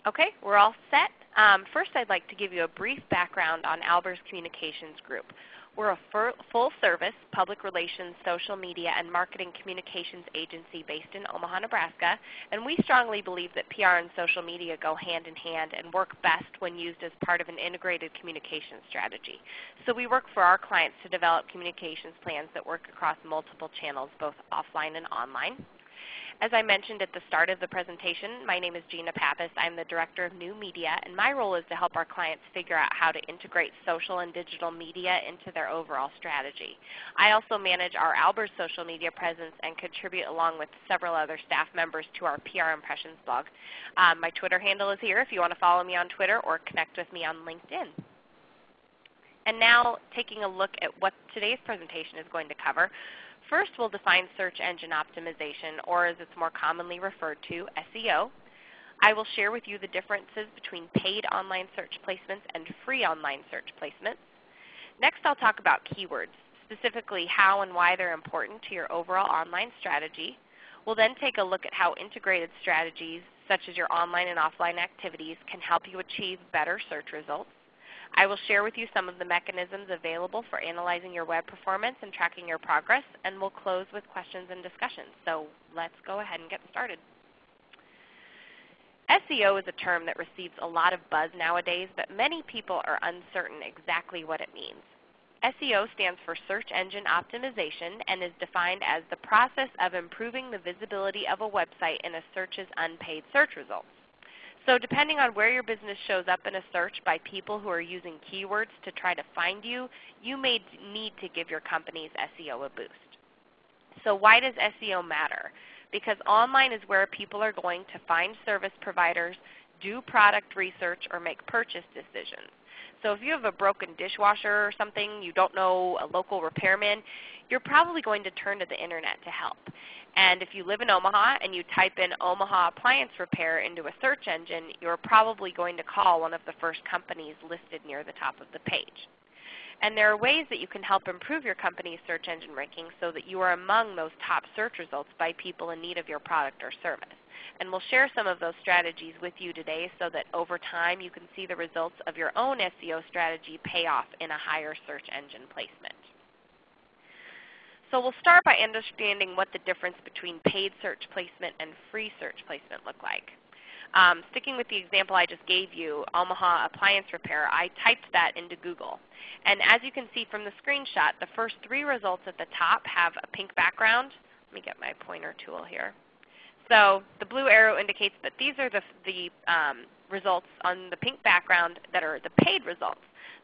Okay, we're all set. First, I'd like to give you a brief background on Albers Communications Group. We're a full-service public relations, social media, and marketing communications agency based in Omaha, Nebraska, and we strongly believe that PR and social media go hand in hand and work best when used as part of an integrated communications strategy. So we work for our clients to develop communications plans that work across multiple channels, both offline and online. As I mentioned at the start of the presentation, my name is Gina Pappas. I'm the Director of New Media, and my role is to help our clients figure out how to integrate social and digital media into their overall strategy. I also manage our Albers social media presence and contribute along with several other staff members to our PR Impressions blog. My Twitter handle is here if you want to follow me on Twitter or connect with me on LinkedIn. And now taking a look at what today's presentation is going to cover. First, we'll define search engine optimization, or as it's more commonly referred to, SEO. I will share with you the differences between paid online search placements and free online search placements. Next, I'll talk about keywords, specifically how and why they're important to your overall online strategy. We'll then take a look at how integrated strategies, such as your online and offline activities, can help you achieve better search results. I will share with you some of the mechanisms available for analyzing your web performance and tracking your progress, and we'll close with questions and discussions. So let's go ahead and get started. SEO is a term that receives a lot of buzz nowadays, but many people are uncertain exactly what it means. SEO stands for Search Engine Optimization and is defined as the process of improving the visibility of a website in a search's unpaid search results. So depending on where your business shows up in a search by people who are using keywords to try to find you, you may need to give your company's SEO a boost. So why does SEO matter? Because online is where people are going to find service providers, do product research, or make purchase decisions. So if you have a broken dishwasher or something, you don't know a local repairman, you're probably going to turn to the internet to help. And if you live in Omaha and you type in Omaha appliance repair into a search engine, you're probably going to call one of the first companies listed near the top of the page. And there are ways that you can help improve your company's search engine ranking so that you are among those top search results by people in need of your product or service. And we'll share some of those strategies with you today so that over time you can see the results of your own SEO strategy pay off in a higher search engine placement. So we'll start by understanding what the difference between paid search placement and free search placement look like. Sticking with the example I just gave you, Omaha appliance repair, I typed that into Google. And as you can see from the screenshot, the first three results at the top have a pink background. Let me get my pointer tool here. So the blue arrow indicates that these are the results on the pink background that are the paid results.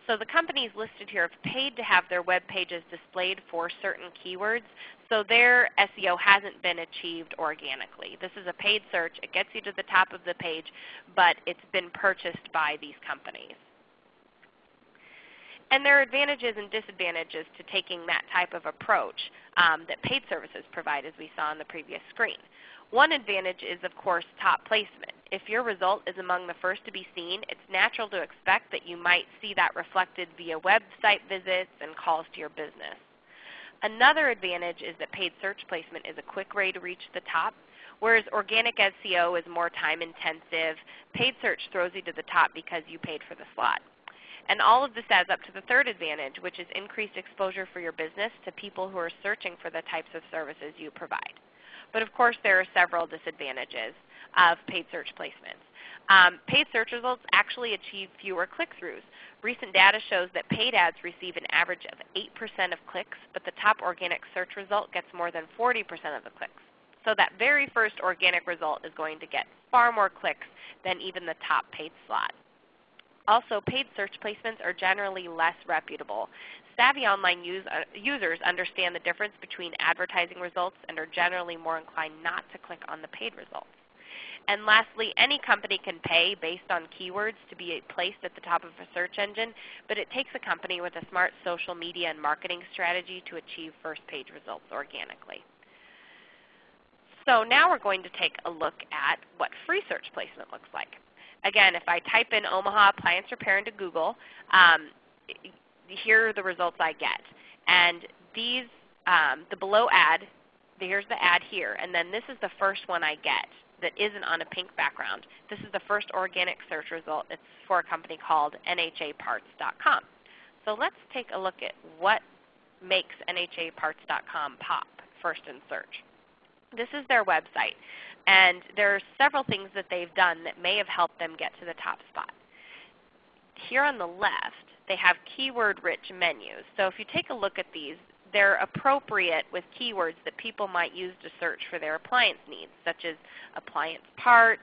So the companies listed here have paid to have their web pages displayed for certain keywords, so their SEO hasn't been achieved organically. This is a paid search. It gets you to the top of the page, but it's been purchased by these companies. And there are advantages and disadvantages to taking that type of approach that paid services provide, as we saw on the previous screen. One advantage is, of course, top placement. If your result is among the first to be seen, it's natural to expect that you might see that reflected via website visits and calls to your business. Another advantage is that paid search placement is a quick way to reach the top, whereas organic SEO is more time intensive. Paid search throws you to the top because you paid for the slot. And all of this adds up to the third advantage, which is increased exposure for your business to people who are searching for the types of services you provide. But of course, there are several disadvantages of paid search placements. Paid search results actually achieve fewer click-throughs. Recent data shows that paid ads receive an average of 8% of clicks, but the top organic search result gets more than 40% of the clicks. So that very first organic result is going to get far more clicks than even the top paid slot. Also, paid search placements are generally less reputable. Savvy online users understand the difference between advertising results and are generally more inclined not to click on the paid results. And lastly, any company can pay based on keywords to be placed at the top of a search engine, but it takes a company with a smart social media and marketing strategy to achieve first page results organically. So now we're going to take a look at what free search placement looks like. Again, if I type in Omaha appliance repair into Google, here are the results I get. And these, the below ad, here's the ad here, and then this is the first one I get. that isn't on a pink background. This is the first organic search result. It's for a company called NHAparts.com. So let's take a look at what makes NHAparts.com pop first in search. This is their website, and there are several things that they've done that may have helped them get to the top spot. Here on the left, they have keyword-rich menus. So if you take a look at these, they're appropriate with keywords that people might use to search for their appliance needs, such as appliance parts,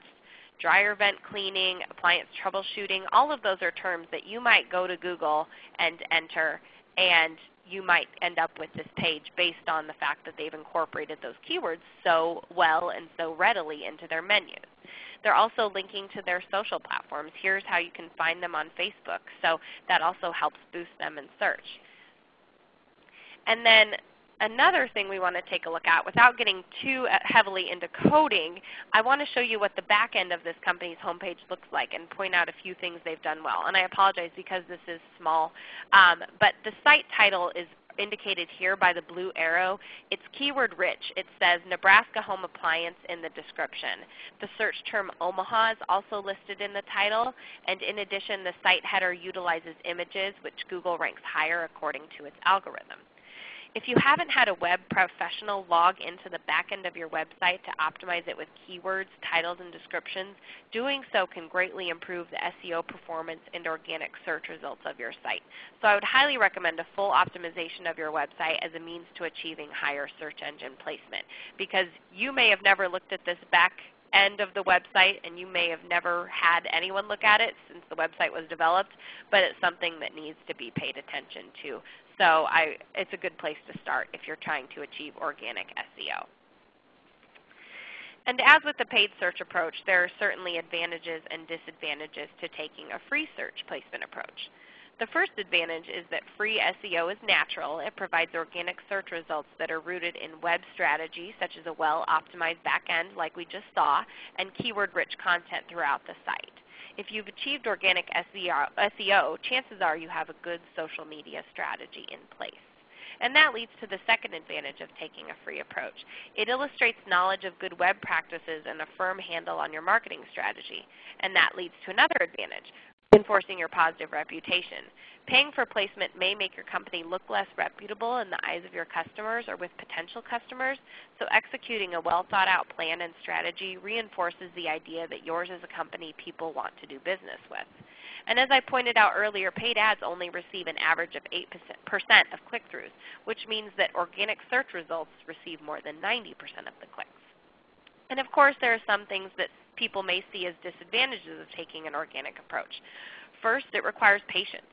dryer vent cleaning, appliance troubleshooting. All of those are terms that you might go to Google and enter, and you might end up with this page based on the fact that they've incorporated those keywords so well and so readily into their menus. They're also linking to their social platforms. Here's how you can find them on Facebook. So that also helps boost them in search. And then another thing we want to take a look at, without getting too heavily into coding, I want to show you what the back end of this company's homepage looks like and point out a few things they've done well. And I apologize because this is small, but the site title is indicated here by the blue arrow. It's keyword rich. It says Nebraska Home Appliance in the description. The search term Omaha is also listed in the title, and in addition, the site header utilizes images, which Google ranks higher according to its algorithm. If you haven't had a web professional log into the back end of your website to optimize it with keywords, titles, and descriptions, doing so can greatly improve the SEO performance and organic search results of your site. So I would highly recommend a full optimization of your website as a means to achieving higher search engine placement, because you may have never looked at this back end of the website, and you may have never had anyone look at it since the website was developed, but it's something that needs to be paid attention to. So it's a good place to start if you're trying to achieve organic SEO. And as with the paid search approach, there are certainly advantages and disadvantages to taking a free search placement approach. The first advantage is that free SEO is natural. It provides organic search results that are rooted in web strategy, such as a well-optimized back end like we just saw, and keyword-rich content throughout the site. If you've achieved organic SEO, chances are you have a good social media strategy in place. And that leads to the second advantage of taking a free approach. It illustrates knowledge of good web practices and a firm handle on your marketing strategy. And that leads to another advantage, reinforcing your positive reputation. Paying for placement may make your company look less reputable in the eyes of your customers or with potential customers, so executing a well-thought-out plan and strategy reinforces the idea that yours is a company people want to do business with. And as I pointed out earlier, paid ads only receive an average of 8% of click-throughs, which means that organic search results receive more than 90% of the clicks. And of course, there are some things that people may see as disadvantages of taking an organic approach. First, it requires patience.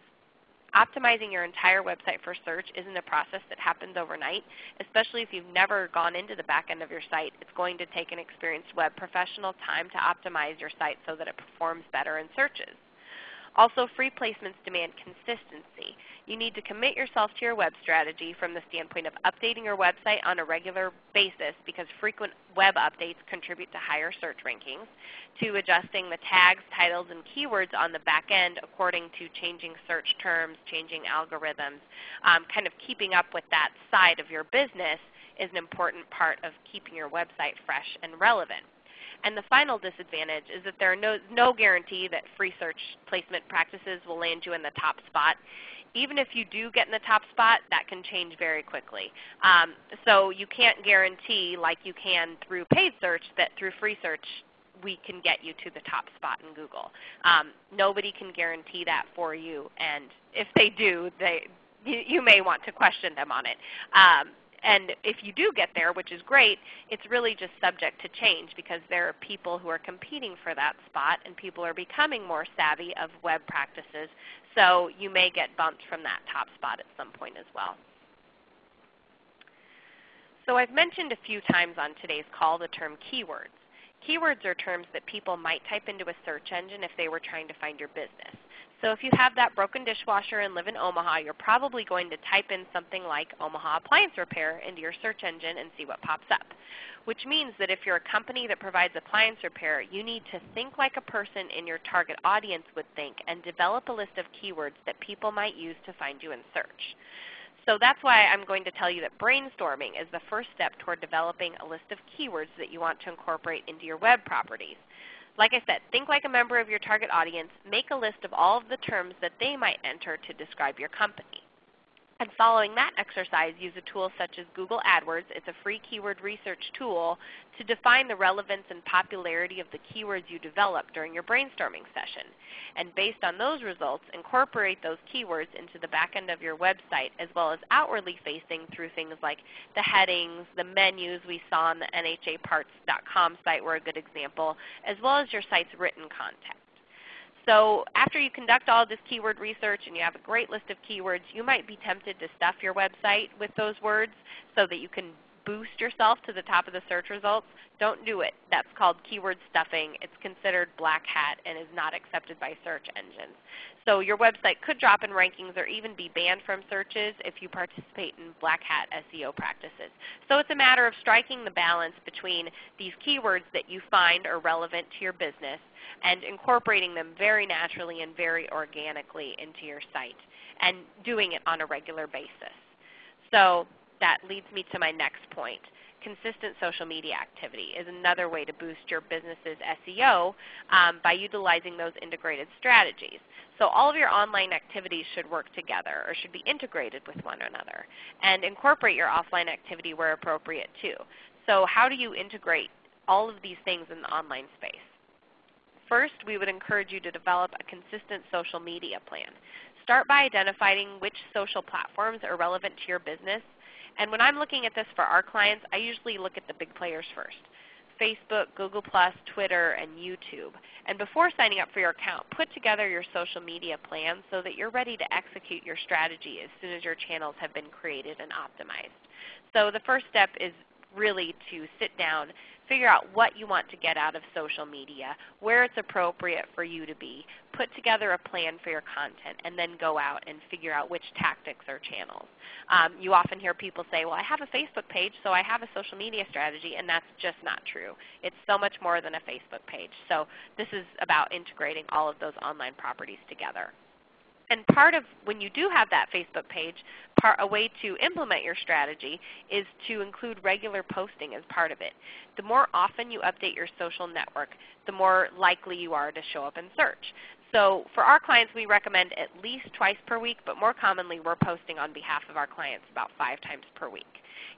Optimizing your entire website for search isn't a process that happens overnight, especially if you've never gone into the back end of your site. It's going to take an experienced web professional time to optimize your site so that it performs better in searches. Also, free placements demand consistency. You need to commit yourself to your web strategy from the standpoint of updating your website on a regular basis, because frequent web updates contribute to higher search rankings, to adjusting the tags, titles, and keywords on the back end according to changing search terms, changing algorithms. Kind of keeping up with that side of your business is an important part of keeping your website fresh and relevant. And the final disadvantage is that there are no guarantee that free search placement practices will land you in the top spot. Even if you do get in the top spot, that can change very quickly. So you can't guarantee, like you can through paid search, that through free search we can get you to the top spot in Google. Nobody can guarantee that for you, and if they do, you may want to question them on it. And if you do get there, which is great, it's really just subject to change, because there are people who are competing for that spot, and people are becoming more savvy of web practices. So you may get bumped from that top spot at some point as well. So I've mentioned a few times on today's call the term keywords. Keywords are terms that people might type into a search engine if they were trying to find your business. So if you have that broken dishwasher and live in Omaha, you're probably going to type in something like Omaha appliance repair into your search engine and see what pops up. Which means that if you're a company that provides appliance repair, you need to think like a person in your target audience would think and develop a list of keywords that people might use to find you in search. So that's why I'm going to tell you that brainstorming is the first step toward developing a list of keywords that you want to incorporate into your web properties. Like I said, think like a member of your target audience. Make a list of all of the terms that they might enter to describe your company. And following that exercise, use a tool such as Google AdWords. It's a free keyword research tool to define the relevance and popularity of the keywords you develop during your brainstorming session. And based on those results, incorporate those keywords into the back end of your website, as well as outwardly facing through things like the headings, the menus we saw on the nhaparts.com site were a good example, as well as your site's written content. So after you conduct all this keyword research and you have a great list of keywords, you might be tempted to stuff your website with those words so that you can boost yourself to the top of the search results. Don't do it. That's called keyword stuffing. It's considered black hat and is not accepted by search engines. So your website could drop in rankings or even be banned from searches if you participate in black hat SEO practices. So it's a matter of striking the balance between these keywords that you find are relevant to your business and incorporating them very naturally and very organically into your site and doing it on a regular basis. So that leads me to my next point. Consistent social media activity is another way to boost your business's SEO by utilizing those integrated strategies. So all of your online activities should work together or should be integrated with one another, and incorporate your offline activity where appropriate too. So how do you integrate all of these things in the online space? First, we would encourage you to develop a consistent social media plan. Start by identifying which social platforms are relevant to your business. And when I'm looking at this for our clients, I usually look at the big players first: Facebook, Google+, Twitter, and YouTube. And before signing up for your account, put together your social media plan so that you're ready to execute your strategy as soon as your channels have been created and optimized. So the first step is really to sit down, figure out what you want to get out of social media, where it's appropriate for you to be, put together a plan for your content, and then go out and figure out which tactics or channels. You often hear people say, well, I have a Facebook page, so I have a social media strategy, and that's just not true. It's so much more than a Facebook page. So this is about integrating all of those online properties together. And part of when you do have that Facebook page, a way to implement your strategy is to include regular posting as part of it. The more often you update your social network, the more likely you are to show up in search. So for our clients, we recommend at least twice per week, but more commonly we're posting on behalf of our clients about 5 times per week.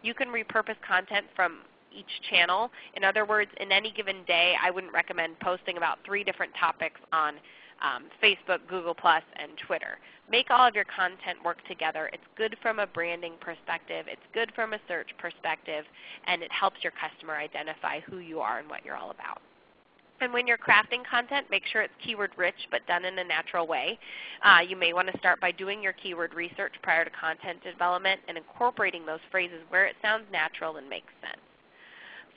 You can repurpose content from each channel. In other words, in any given day, I wouldn't recommend posting about 3 different topics on Facebook, Google+, and Twitter. Make all of your content work together. It's good from a branding perspective. It's good from a search perspective, and it helps your customer identify who you are and what you're all about. And when you're crafting content, make sure it's keyword rich but done in a natural way. You may want to start by doing your keyword research prior to content development and incorporating those phrases where it sounds natural and makes sense.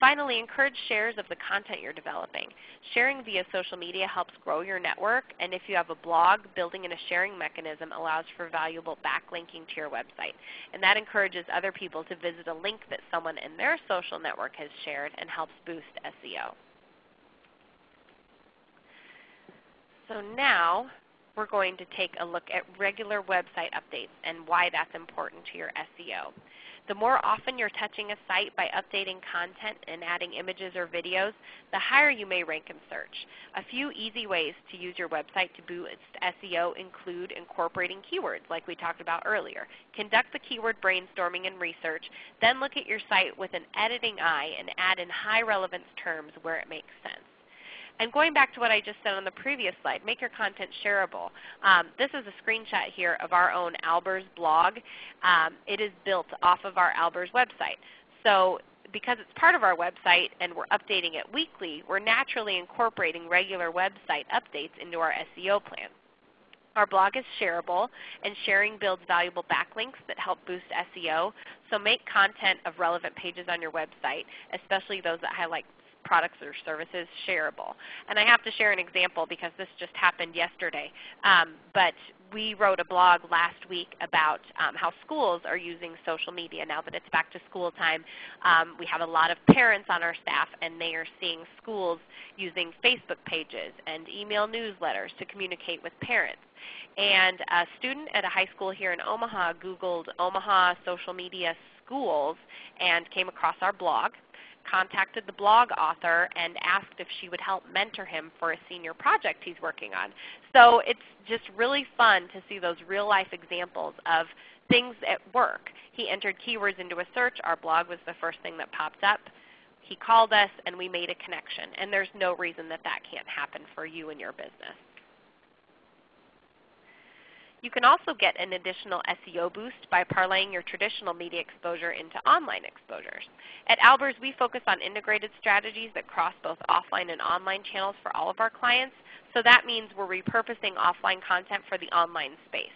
Finally, encourage shares of the content you're developing. Sharing via social media helps grow your network, and if you have a blog, building in a sharing mechanism allows for valuable backlinking to your website. And that encourages other people to visit a link that someone in their social network has shared and helps boost SEO. So now we're going to take a look at regular website updates and why that's important to your SEO. The more often you're touching a site by updating content and adding images or videos, the higher you may rank in search. A few easy ways to use your website to boost SEO include incorporating keywords like we talked about earlier. Conduct the keyword brainstorming and research, then look at your site with an editing eye and add in high relevance terms where it makes sense. And going back to what I just said on the previous slide, make your content shareable. This is a screenshot here of our own Albers blog. It is built off of our Albers website. So because it's part of our website and we're updating it weekly, we're naturally incorporating regular website updates into our SEO plan. Our blog is shareable, and sharing builds valuable backlinks that help boost SEO. So make content of relevant pages on your website, especially those that highlight products or services, shareable. And I have to share an example because this just happened yesterday. But we wrote a blog last week about how schools are using social media now that it's back to school time. We have a lot of parents on our staff, and they are seeing schools using Facebook pages and email newsletters to communicate with parents. And a student at a high school here in Omaha Googled Omaha social media schools and came across our blog, contacted the blog author, and asked if she would help mentor him for a senior project he's working on. So it's just really fun to see those real-life examples of things at work. He entered keywords into a search. Our blog was the first thing that popped up. He called us, and we made a connection. And there's no reason that that can't happen for you and your business. You can also get an additional SEO boost by parlaying your traditional media exposure into online exposures. At Albers, we focus on integrated strategies that cross both offline and online channels for all of our clients. So that means we're repurposing offline content for the online space.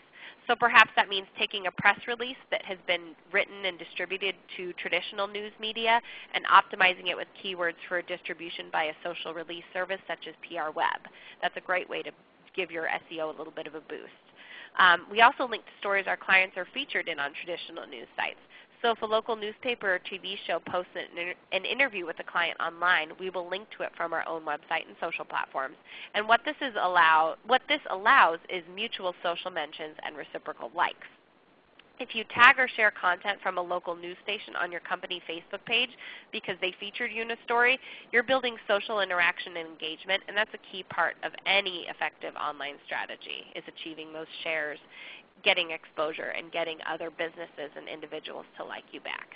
So perhaps that means taking a press release that has been written and distributed to traditional news media and optimizing it with keywords for distribution by a social release service such as PR Web. That's a great way to give your SEO a little bit of a boost. We also link to stories our clients are featured in on traditional news sites. So if a local newspaper or TV show posts an interview with a client online, we will link to it from our own website and social platforms. And what this allows is mutual social mentions and reciprocal likes. If you tag or share content from a local news station on your company Facebook page because they featured you in a story, you're building social interaction and engagement, and that's a key part of any effective online strategy, is achieving those shares, getting exposure, and getting other businesses and individuals to like you back.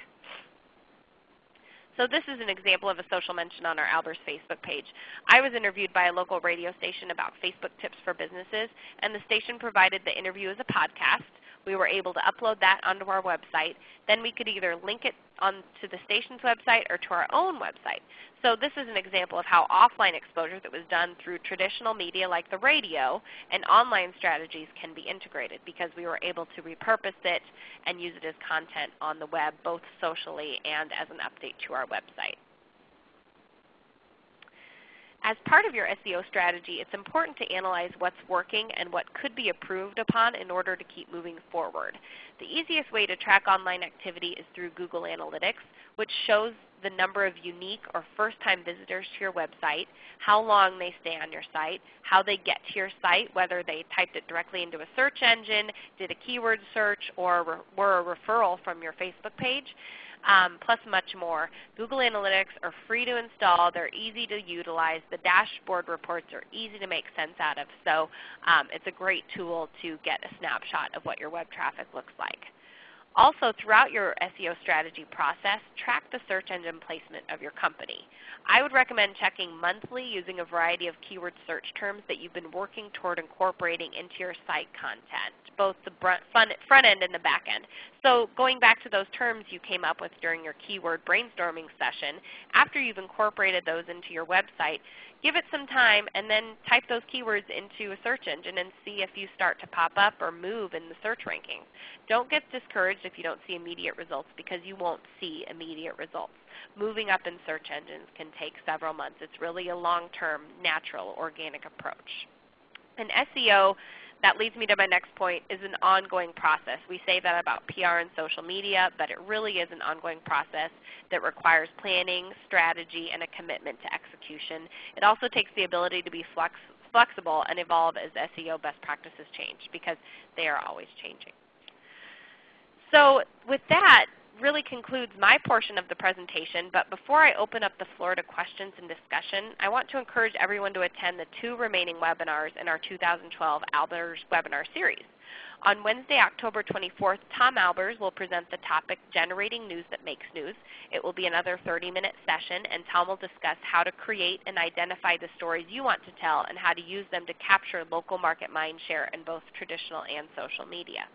So this is an example of a social mention on our Albers Facebook page. I was interviewed by a local radio station about Facebook tips for businesses, and the station provided the interview as a podcast. We were able to upload that onto our website. Then we could either link it onto the station's website or to our own website. So this is an example of how offline exposure that was done through traditional media like the radio and online strategies can be integrated, because we were able to repurpose it and use it as content on the web, both socially and as an update to our website. As part of your SEO strategy, it's important to analyze what's working and what could be improved upon in order to keep moving forward. The easiest way to track online activity is through Google Analytics, which shows the number of unique or first-time visitors to your website, how long they stay on your site, how they get to your site, whether they typed it directly into a search engine, did a keyword search, or were a referral from your Facebook page. Plus much more. Google Analytics are free to install. They're easy to utilize. The dashboard reports are easy to make sense out of. So it's a great tool to get a snapshot of what your web traffic looks like. Also, throughout your SEO strategy process, track the search engine placement of your company. I would recommend checking monthly using a variety of keyword search terms that you've been working toward incorporating into your site content, both the front end and the back end. So going back to those terms you came up with during your keyword brainstorming session, after you've incorporated those into your website, give it some time and then type those keywords into a search engine and see if you start to pop up or move in the search rankings. Don't get discouraged if you don't see immediate results, because you won't see immediate results. Moving up in search engines can take several months. It's really a long-term, natural, organic approach. In SEO, that leads me to my next point, is an ongoing process. We say that about PR and social media, but it really is an ongoing process that requires planning, strategy, and a commitment to execution. It also takes the ability to be flexible and evolve as SEO best practices change, because they are always changing. So with that, really concludes my portion of the presentation, but before I open up the floor to questions and discussion, I want to encourage everyone to attend the 2 remaining webinars in our 2012 Albers webinar series. On Wednesday, October 24th, Tom Albers will present the topic, Generating News That Makes News. It will be another 30-minute session, and Tom will discuss how to create and identify the stories you want to tell and how to use them to capture local market mind share in both traditional and social media.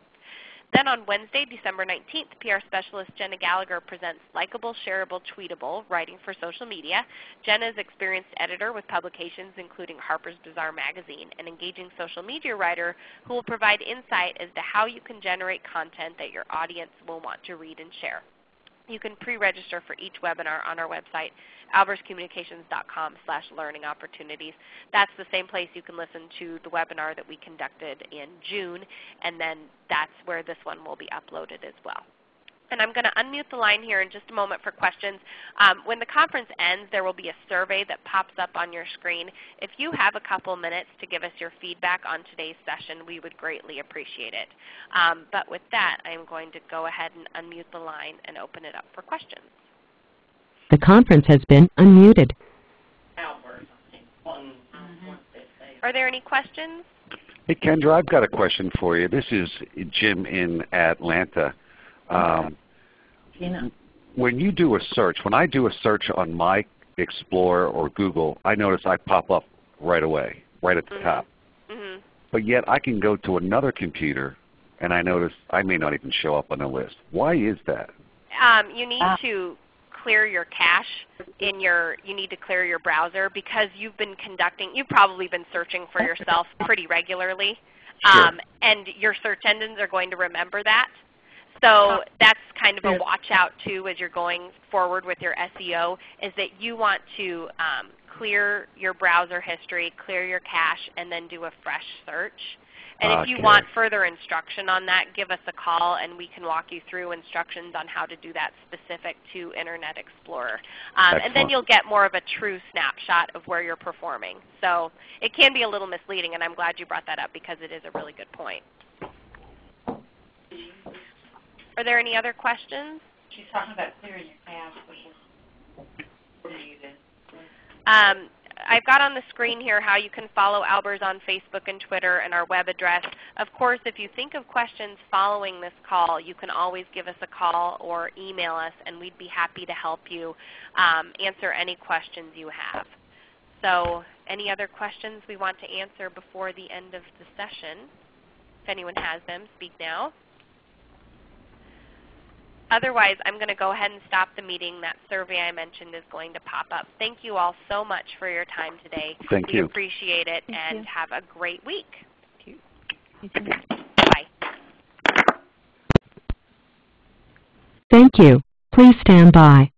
Then on Wednesday, December 19th, PR specialist Jenna Gallagher presents Likeable, Shareable, Tweetable, Writing for Social Media. Jenna is an experienced editor with publications including Harper's Bazaar magazine, an engaging social media writer who will provide insight as to how you can generate content that your audience will want to read and share. You can pre-register for each webinar on our website, alberscommunications.com/learning opportunities. That's the same place you can listen to the webinar that we conducted in June, and then that's where this one will be uploaded as well. And I'm going to unmute the line here in just a moment for questions. When the conference ends, there will be a survey that pops up on your screen. If you have a couple minutes to give us your feedback on today's session, we would greatly appreciate it. But with that, I'm going to go ahead and unmute the line and open it up for questions. The conference has been unmuted. Albers, Are there any questions? Hey, Kendra, I've got a question for you. This is Jim in Atlanta. Gina. When you do a search, when I do a search on my Explorer or Google, I notice I pop up right away, right at the top. But yet I can go to another computer and I notice I may not even show up on the list. Why is that? You need to clear your cache in you need to clear your browser because you've probably been searching for yourself pretty regularly. Sure. And your search engines are going to remember that. So that's kind of a watch out too as you're going forward with your SEO, is that you want to clear your browser history, clear your cache, and then do a fresh search. And if you want further instruction on that, give us a call and we can walk you through instructions on how to do that specific to Internet Explorer. And then you'll get more of a true snapshot of where you're performing. So it can be a little misleading, and I'm glad you brought that up because it is a really good point. Are there any other questions? She's talking about clearing your cache. I've got on the screen here how you can follow Albers on Facebook and Twitter and our web address. Of course, if you think of questions following this call, you can always give us a call or email us, and we'd be happy to help you answer any questions you have. So any other questions we want to answer before the end of the session? If anyone has them, speak now. Otherwise, I'm going to go ahead and stop the meeting. That survey I mentioned is going to pop up. Thank you all so much for your time today. Thank you. We appreciate it, and have a great week. Thank you. Bye. Thank you. Please stand by.